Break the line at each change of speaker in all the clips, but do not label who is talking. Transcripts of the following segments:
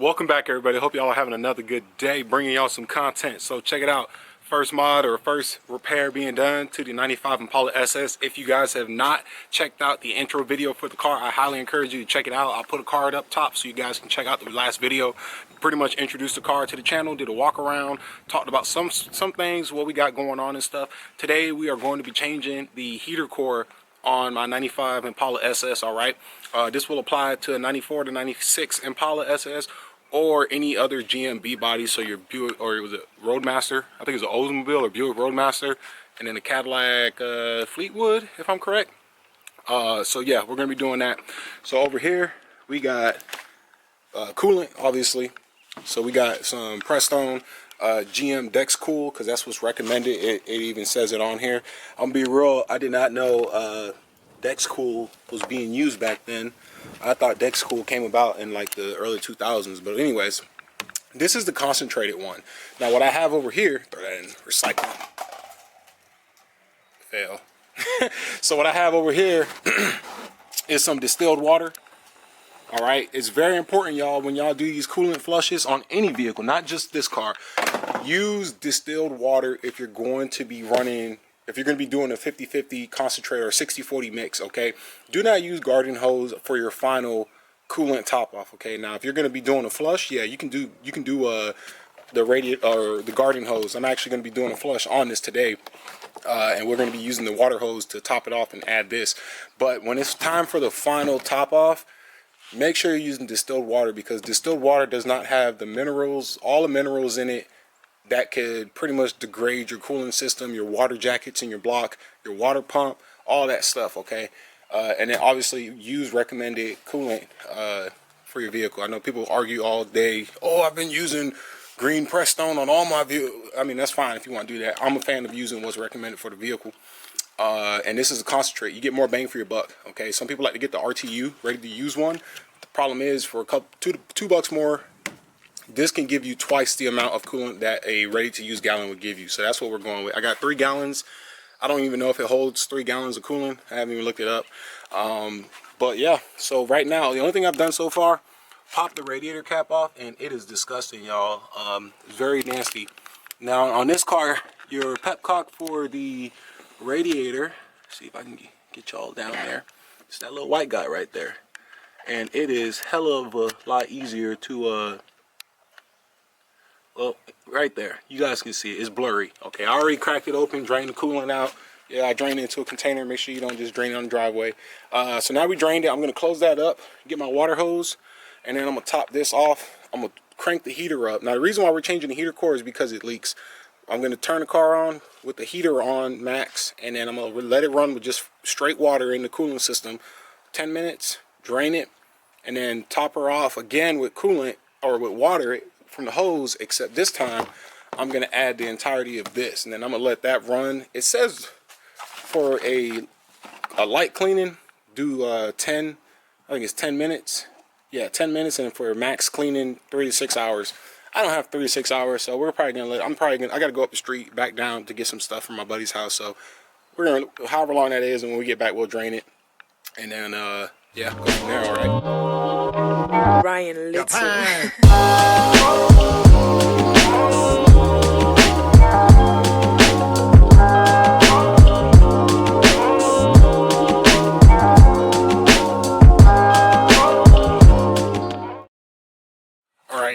Welcome back, everybody. Hope y'all are having another good day, bringing y'all some content. So check it out. First mod or first repair being done to the 95 Impala SS. If you guys have not checked out the intro video for the car, I highly encourage you to check it out. I'll put a card up top so you guys can check out the last video. Pretty much introduced the car to the channel, did a walk around, talked about some things, what we got going on and stuff. Today we are going to be changing the heater core on my 95 Impala SS. All right, this will apply to a 94 to 96 Impala SS or any other GMB body. So your Buick, or it was a Roadmaster, I think it was an Oldsmobile or Buick Roadmaster, and then a Cadillac Fleetwood, if I'm correct. So yeah, we're gonna be doing that. So over here we got coolant, obviously. So we got some Prestone GM Dex Cool, because that's what's recommended. It even says it on here. I'm gonna be real, I did not know Dex Cool was being used back then. I thought Dex Cool came about in like the early 2000s, but anyways, this is the concentrated one. Now what I have over here, throw that in recycling, fail. So what I have over here is some distilled water. All right, it's very important, y'all, when y'all do these coolant flushes on any vehicle, not just this car, use distilled water if you're going to be running, if you're going to be doing a 50-50 concentrate or 60-40 mix. Okay, do not use garden hose for your final coolant top off. Okay, now if you're going to be doing a flush, yeah, you can do the radiator or the garden hose. I'm actually going to be doing a flush on this today, and we're going to be using the water hose to top it off and add this. But when it's time for the final top off, make sure you're using distilled water, because distilled water does not have the minerals, all the minerals in it that could pretty much degrade your cooling system, your water jackets in your block, your water pump, all that stuff. Okay, and then obviously use recommended coolant for your vehicle. I know people argue all day, oh, I've been using green Prestone on all my vehicles. I mean, that's fine if you want to do that. I'm a fan of using what's recommended for the vehicle. And this is a concentrate. You get more bang for your buck. Okay, some people like to get the RTU, ready to use one. The problem is, for a couple, two bucks more, this can give you twice the amount of coolant that a ready to use gallon would give you. So that's what we're going with. I got 3 gallons. I don't even know if it holds 3 gallons of coolant. I haven't even looked it up. But yeah, so right now the only thing I've done so far, pop the radiator cap off, and it is disgusting, y'all. It's very nasty. Now on this car, your pepcock for the radiator, see if I can get y'all down there, it's that little white guy right there, and it is hella of a lot easier to well, right there, you guys can see it, it's blurry. Okay, I already cracked it open, drained the coolant out. Yeah, I drained it into a container. Make sure you don't just drain it on the driveway. So now we drained it. I'm gonna close that up, get my water hose, and then I'm gonna top this off. I'm gonna crank the heater up. Now the reason why we're changing the heater core is because it leaks. I'm going to turn the car on with the heater on max, and then I'm going to let it run with just straight water in the cooling system. 10 minutes, drain it, and then top her off again with coolant or with water from the hose, except this time I'm going to add the entirety of this, and then I'm going to let that run. It says for a light cleaning, do 10, I think it's 10 minutes. Yeah, 10 minutes, and for max cleaning, 3 to 6 hours. I don't have 3 to 6 hours, so we're probably gonna I gotta go up the street back down to get some stuff from my buddy's house. So we're gonna, however long that is, and when we get back, we'll drain it, and then yeah, go from there. All right.
Ryan Little.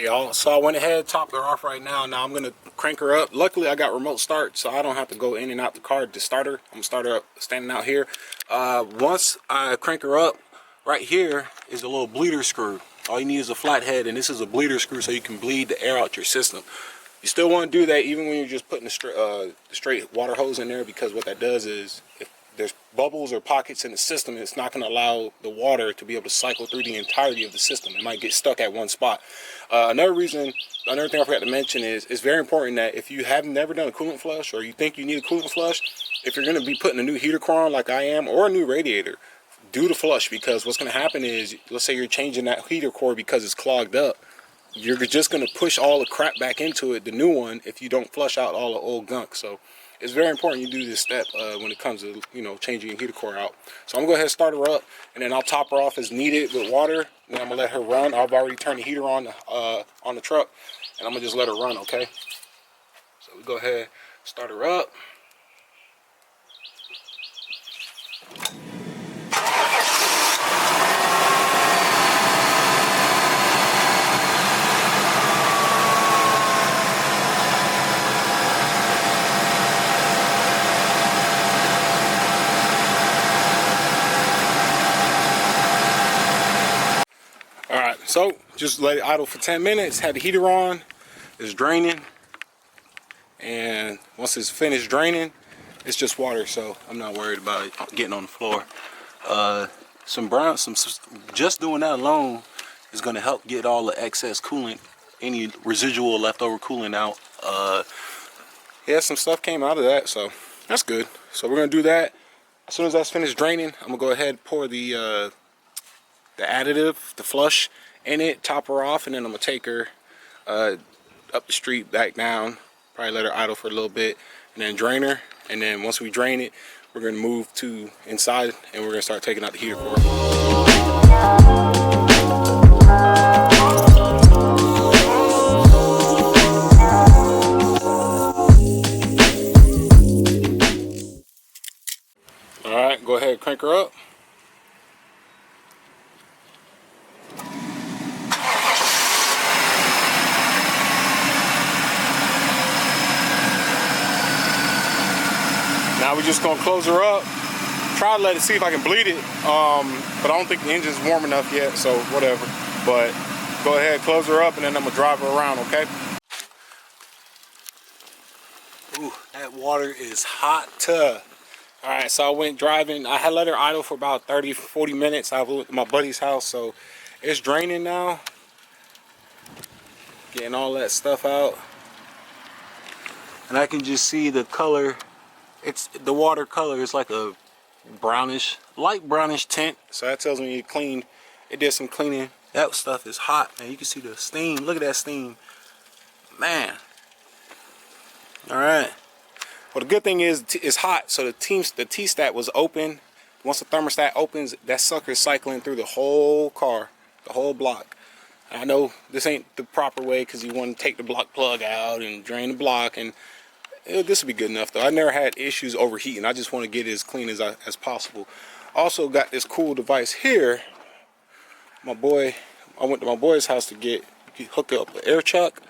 Y'all, so I went ahead, topped her off right now. Now I'm gonna crank her up. Luckily I got remote start, so I don't have to go in and out the car to start her. I'm gonna start her up standing out here. Once I crank her up, right here is a little bleeder screw. All you need is a flat head, and this is a bleeder screw so you can bleed the air out your system. You still want to do that even when you're just putting the straight water hose in there, because what that does is, if there's bubbles or pockets in the system, it's not going to allow the water to be able to cycle through the entirety of the system. It might get stuck at one spot. Another thing I forgot to mention is, it's very important that if you have never done a coolant flush, or you think you need a coolant flush, if you're going to be putting a new heater core on like I am, or a new radiator, do the flush. Because what's going to happen is, let's say you're changing that heater core because it's clogged up, you're just going to push all the crap back into it, the new one, if you don't flush out all the old gunk. So it's very important you do this step when it comes to, you know, changing your heater core out. So I'm gonna go ahead and start her up, and then I'll top her off as needed with water. Then I'm gonna let her run. I've already turned the heater on the truck, and I'm gonna just let her run. Okay. So we go ahead, start her up. Alright, so just let it idle for 10 minutes, had the heater on, it's draining, and once it's finished draining, it's just water, so I'm not worried about it getting on the floor. Just doing that alone is going to help get all the excess coolant, any residual leftover coolant out. Yeah, some stuff came out of that, so that's good. So we're going to do that. As soon as that's finished draining, I'm going to go ahead and pour the additive, the flush in it, top her off, and then I'm gonna take her up the street, back down, probably let her idle for a little bit, and then drain her. And then once we drain it, we're gonna move to inside, and we're gonna start taking out the heater core. All right, go ahead and crank her up. Now we're just gonna close her up. Try to let it see if I can bleed it, but I don't think the engine's warm enough yet, so whatever. But go ahead, close her up, and then I'm gonna drive her around, okay? Ooh, that water is hot. All right, so I went driving. I had let her idle for about 30-40 minutes. I was at my buddy's house, so it's draining now. Getting all that stuff out. And I can just see the color. It's the water color is like a brownish, light brownish tint. So that tells me it cleaned. It did some cleaning. That stuff is hot, man. You can see the steam. Look at that steam, man. All right. Well, the good thing is it's hot, so the T-stat was open. Once the thermostat opens, that sucker is cycling through the whole car, the whole block. I know this ain't the proper way because you want to take the block plug out and drain the block, and this will be good enough though. I never had issues overheating. I just want to get it as clean as possible. Also got this cool device here. I went to my boy's house to hook up an air chuck,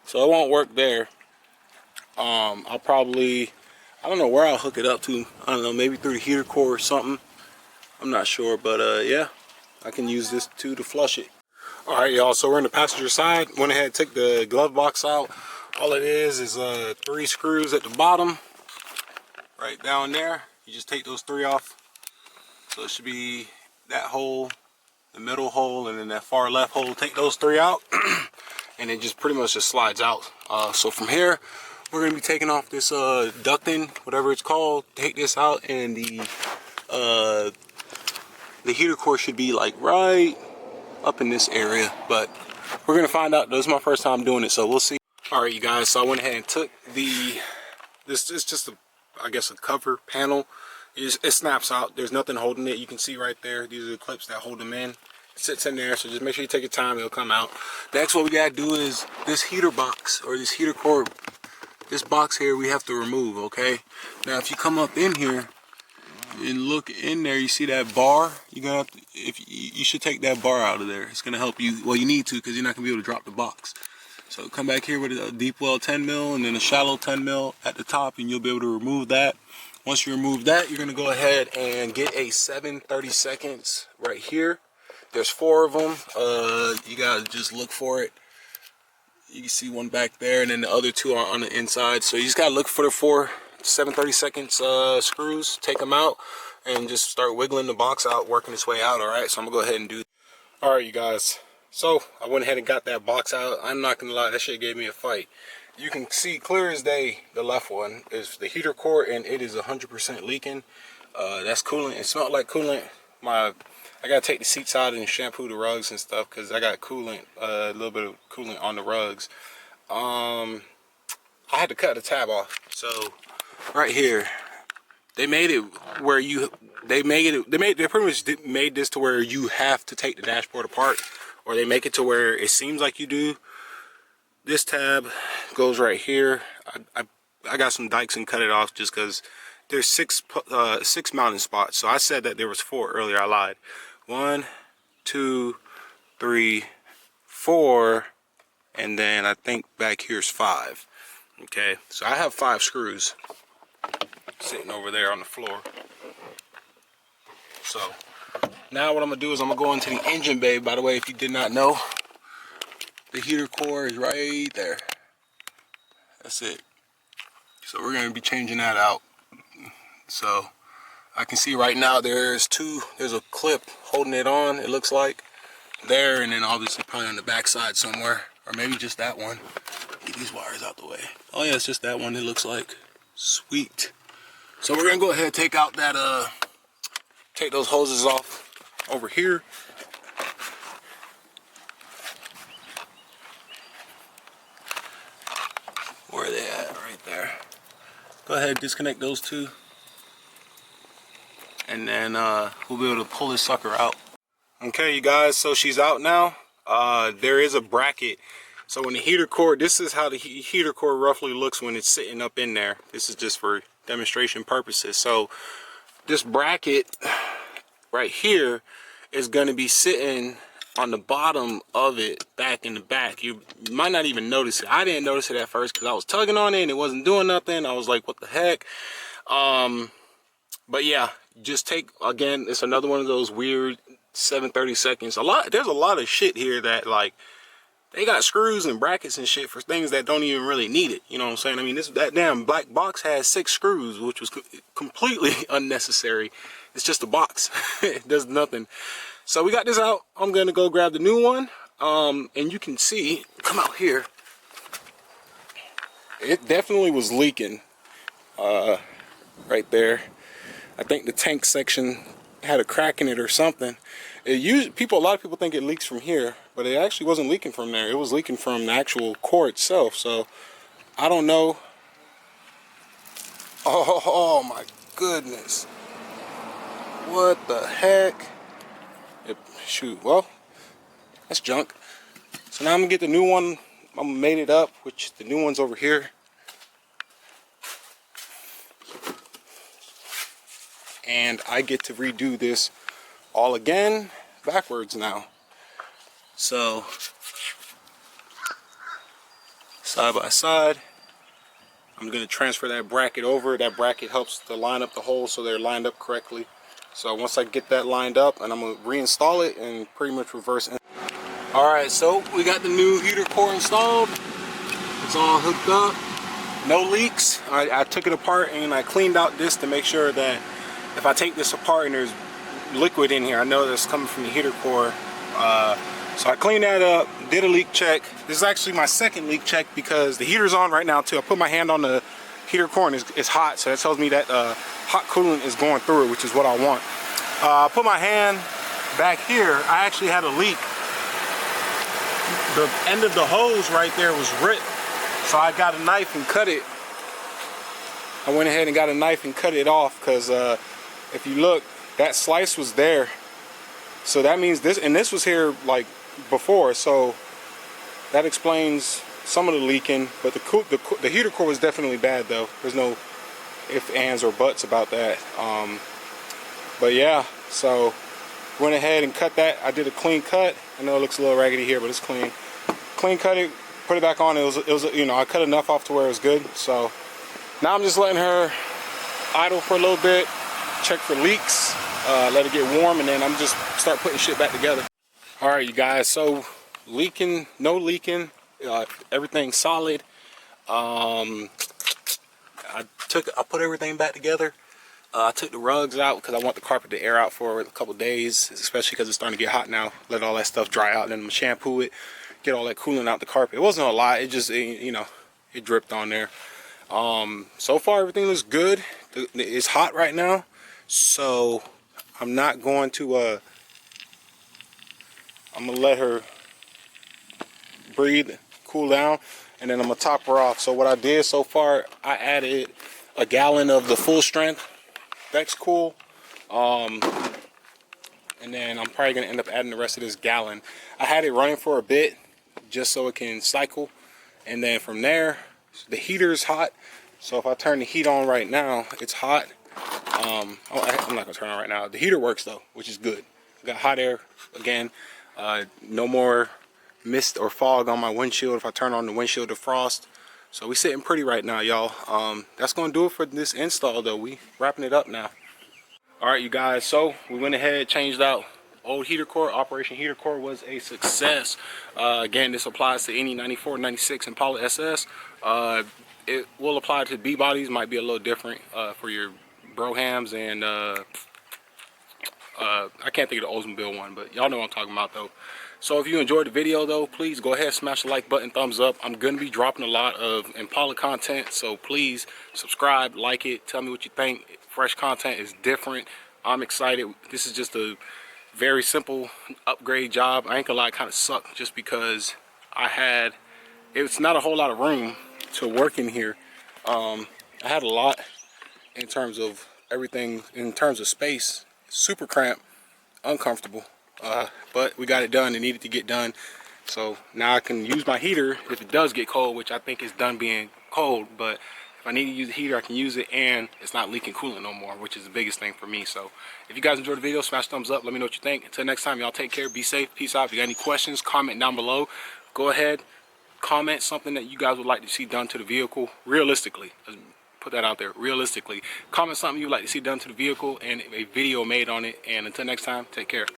so it won't work there. I don't know where I'll hook it up to. I don't know, maybe through the heater core or something. I'm not sure, but yeah, I can use this too to flush it. All right, y'all, so we're in the passenger side. Went ahead and took the glove box out. All it is 3 screws at the bottom, right down there. You just take those 3 off. So it should be that hole, the middle hole, and then that far left hole. Take those 3 out, and it just pretty much just slides out. So from here, we're gonna be taking off this ducting, whatever it's called. Take this out, and the heater core should be like right up in this area, but we're gonna find out. This is my first time doing it, so we'll see. All right, you guys, so I went ahead and took this is just I guess a cover panel. It snaps out. There's nothing holding it. You can see right there, these are the clips that hold them in. It sits in there, so just make sure you take your time, it'll come out. Next, what we gotta do is this heater box, or this heater core, this box here we have to remove, okay? Now if you come up in here and look in there, you see that bar? You're gonna have to, you should take that bar out of there. It's gonna help you. Well, you need to, because you're not gonna be able to drop the box. So come back here with a deep well 10 mil and then a shallow 10 mil at the top, and you'll be able to remove that. Once you remove that, you're gonna go ahead and get a 7/32 right here. There's 4 of them. You gotta just look for it. You can see one back there, and then the other 2 are on the inside. So you just gotta look for the 4 7/32 screws, take them out, and just start wiggling the box out, working its way out. All right, so I'm gonna go ahead and do that. All right, you guys, so I went ahead and got that box out. I'm not gonna lie, that shit gave me a fight. You can see clear as day, the left one is the heater core, and it is 100% leaking. That's coolant. It smelled like coolant. I gotta take the seats out and shampoo the rugs and stuff, because I got coolant, a little bit of coolant on the rugs. I had to cut the tab off, so right here. They made it where they pretty much made this to where you have to take the dashboard apart, or they make it to where it seems like you do. This tab goes right here. I got some dikes and cut it off just because there's six mounting spots. So I said that there was 4 earlier. I lied. 1, 2, 3, 4, and then I think back here's 5. Okay, so I have 5 screws sitting over there on the floor. So now what I'm gonna do is I'm gonna go into the engine bay. By the way, if you did not know, the heater core is right there. That's it. So we're gonna be changing that out. So I can see right now there's a clip holding it on, it looks like, there, and then obviously probably on the back side somewhere, or maybe just that one. Get these wires out the way. Oh yeah, it's just that one, it looks like. Sweet. So we're gonna go ahead and take out that take those hoses off over here. Where are they at? Right there. Go ahead, disconnect those 2. And then we'll be able to pull this sucker out. Okay, you guys, so she's out now. There is a bracket. So when the heater core, this is how the heater core roughly looks when it's sitting up in there. This is just for demonstration purposes. So this bracket right here is going to be sitting on the bottom of it, back in the back. You might not even notice it. I didn't notice it at first because I was tugging on it and it wasn't doing nothing. I was like, what the heck? But yeah, just take, again, it's another one of those weird 7/30 seconds. There's a lot of shit here that, like, they got screws and brackets and shit for things that don't even really need it. You know what I'm saying? I mean, that damn black box has 6 screws, which was completely unnecessary. It's just a box. It does nothing. So we got this out. I'm gonna go grab the new one. And you can see, come out here. It definitely was leaking. Right there. I think the tank section had a crack in it or something. A lot of people think it leaks from here, but it actually wasn't leaking from there. It was leaking from the actual core itself. So I don't know. Oh my goodness. What the heck? Shoot, well, that's junk. So now I'm gonna get the new one. I'm made it up, which the new one's over here. And I get to redo this all again backwards now. So side by side, I'm going to transfer that bracket over. That bracket helps to line up the holes so they're lined up correctly. So once I get that lined up, and I'm going to reinstall it and pretty much reverse it. Alright, so we got the new heater core installed. It's all hooked up. No leaks. I took it apart and I cleaned out this to make sure that if I take this apart and there's liquid in here, I know that's coming from the heater core. So I cleaned that up, did a leak check. This is actually my second leak check because the heater's on right now too. I put my hand on the heater core and it's hot, so that tells me that hot coolant is going through it, which is what I want. I put my hand back here. I actually had a leak. The end of the hose right there was ripped, so I got a knife and cut it. I went ahead and got a knife and cut it off because if you look, that slice was there. So that means this, and this was here like before, so that explains some of the leaking. But the heater core was definitely bad though. There's no ifs, ands, or buts about that. But yeah, so went ahead and cut that. I did a clean cut. I know it looks a little raggedy here, but it's clean. Clean cut it, put it back on. It was you know, I cut enough off to where it was good. So now I'm just letting her idle for a little bit, check for leaks, let it get warm, and then I'm just start putting shit back together. All right, you guys, so leaking, no leaking, everything's solid. I put everything back together. I took the rugs out because I want the carpet to air out for a couple days, especially because it's starting to get hot now. Let all that stuff dry out, and then I'm gonna shampoo it, get all that coolant out the carpet. It wasn't a lot, it just, you know, it dripped on there. So far everything looks good. It's hot right now, so I'm not going to I'm gonna let her breathe, cool down, and then I'm gonna top her off. So what I did so far, I added a gallon of the full strength. That's cool. And then I'm probably gonna end up adding the rest of this gallon. I had it running for a bit just so it can cycle, and then from there, the heater is hot. So if I turn the heat on right now, it's hot. I'm not gonna turn it on right now. The heater works though, which is good. Got hot air again. No more mist or fog on my windshield if I turn on the windshield defrost. So we sitting pretty right now, y'all. That's gonna do it for this install though. We wrapping it up now. All right, you guys, so we went ahead, changed out old heater core. Operation heater core was a success. Again, this applies to any 94, 96 Impala SS. It will apply to B bodies, might be a little different for your Brohams and I can't think of the Oldsmobile one, but y'all know what I'm talking about though. So if you enjoyed the video though, please go ahead, smash the like button, thumbs up. I'm gonna be dropping a lot of Impala content, so please subscribe, like it, tell me what you think. Fresh content is different. I'm excited. This is just a very simple upgrade job. I ain't gonna lie, it kind of sucked just because it's not a whole lot of room to work in here. I had a lot in terms of everything, in terms of space. Super cramped, uncomfortable, but we got it done. It needed to get done, so now I can use my heater if it does get cold, which I think is done being cold. But if I need to use the heater, I can use it, and it's not leaking coolant no more, which is the biggest thing for me. So if you guys enjoyed the video, smash thumbs up, let me know what you think. Until next time, y'all take care, be safe, peace out. If you got any questions, comment down below. Go ahead, comment something that you guys would like to see done to the vehicle realistically. Put that out there realistically. Comment something you'd like to see done to the vehicle and a video made on it. And until next time, take care.